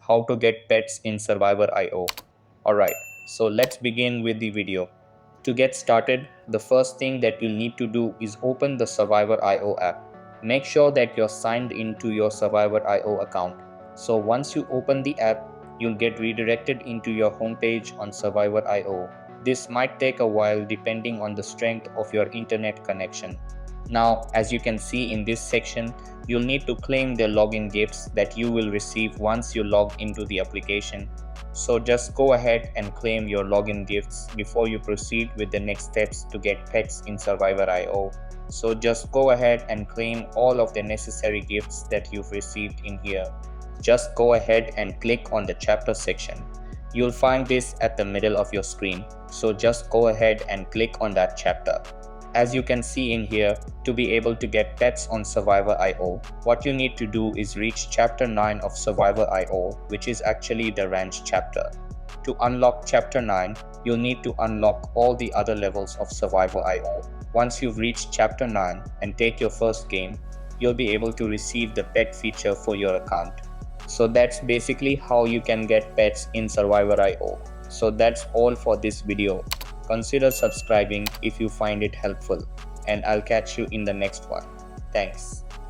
how to get pets in survivor.io. Alright, so let's begin with the video. To get started, the first thing that you'll need to do is open the survivor.io app. Make sure that you're signed into your survivor.io account. So once you open the app, you'll get redirected into your homepage on survivor.io. This might take a while depending on the strength of your internet connection. Now, as you can see in this section, you'll need to claim the login gifts that you will receive once you log into the application. So just go ahead and claim your login gifts before you proceed with the next steps to get pets in survivor.io. So just go ahead and claim all of the necessary gifts that you've received in here. Just go ahead and click on the chapter section. You'll find this at the middle of your screen. So just go ahead and click on that chapter. As you can see in here, to be able to get pets on survivor.io, what you need to do is reach chapter 9 of survivor.io, which is actually the ranch chapter. To unlock chapter 9, you'll need to unlock all the other levels of survivor.io. Once you've reached chapter 9 and take your first game, you'll be able to receive the pet feature for your account. So that's basically how you can get pets in survivor.io. So that's all for this video. Consider subscribing if you find it helpful, and I'll catch you in the next one. Thanks.